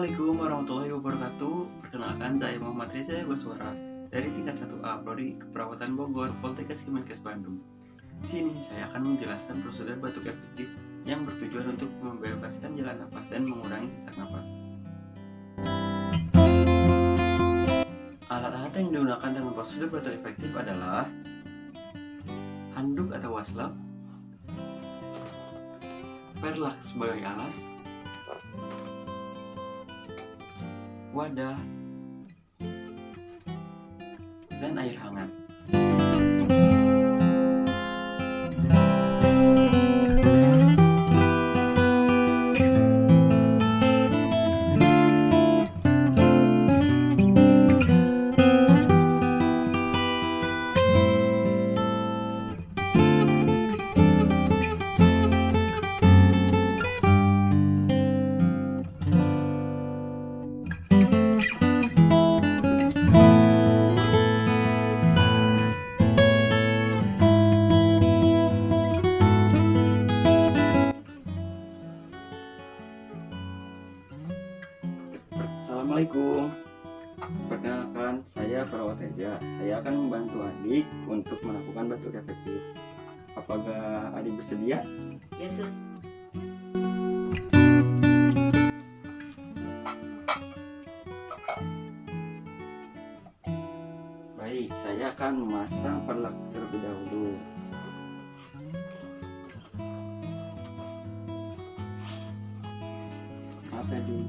Assalamualaikum warahmatullahi wabarakatuh. Perkenalkan, saya Muhammad Reza Yogoswara dari tingkat 1A Prodi Keperawatan Bogor, Poltekkes Kemenkes Bandung. Di sini saya akan menjelaskan prosedur batuk efektif yang bertujuan untuk membebaskan jalan nafas dan mengurangi sesak nafas. Alat-alat yang digunakan dalam prosedur batuk efektif adalah handuk atau waslap, perlak sebagai alas, wadah, dan air hangat. Assalamualaikum. Perkenalkan, saya perawat Reza. Saya akan membantu adik untuk melakukan batuk efektif. Apakah adik bersedia? Ya, Sus. Baik, saya akan memasang perlak terlebih dahulu. Maaf adik.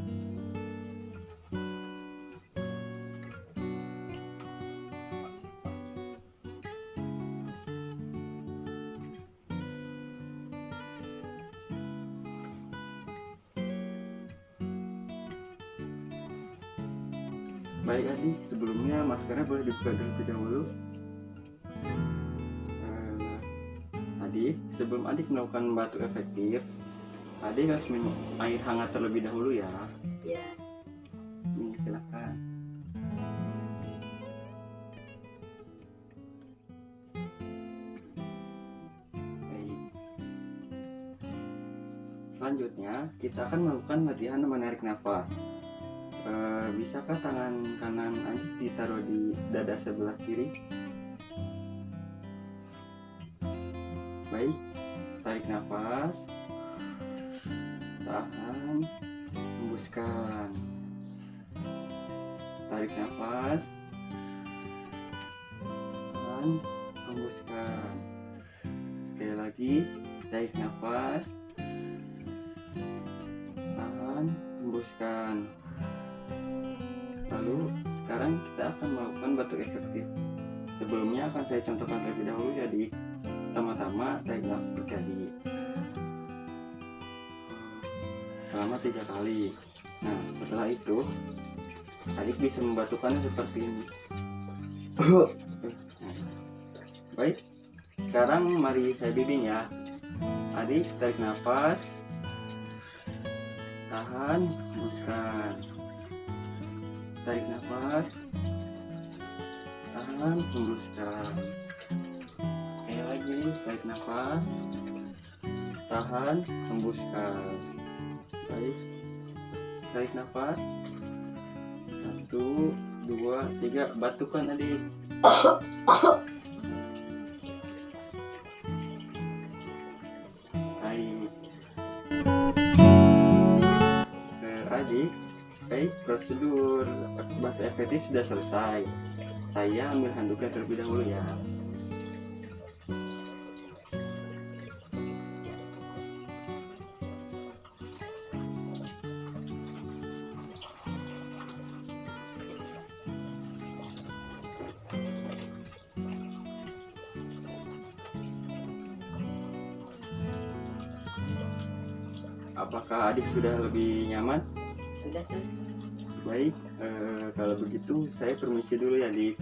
Baik adik, sebelumnya maskernya boleh dibuka terlebih dahulu. Adik, sebelum adik melakukan batuk efektif, adik harus minum air hangat terlebih dahulu ya. Ya. Ini silakan. Baik. Selanjutnya, kita akan melakukan latihan menarik nafas. Bisakah tangan kanan adik ditaruh di dada sebelah kiri? Baik, tarik nafas, tahan, hembuskan. Tarik nafas, tahan, hembuskan. Sekali lagi, tarik nafas, tahan, hembuskan. Lalu sekarang kita akan melakukan batuk efektif. Sebelumnya akan saya contohkan terlebih dahulu. Jadi pertama-tama tarik nafas berkali selama 3 kali. Nah, setelah itu adik bisa membatukkannya seperti ini. Baik, sekarang mari saya bimbing ya. Adik tarik nafas, tahan, hembuskan. Tarik nafas, tahan, hembuskan. Sekali lagi, tarik nafas, tahan, hembuskan. Baik, tarik nafas, 1, 2, 3, batukkan adik. Baik. Adik, baik, prosedur batuk efektif sudah selesai. Saya ambil handuknya terlebih dahulu ya. Apakah adik sudah lebih nyaman? Sudah, Sus. Baik, kalau begitu saya permisi dulu ya adik.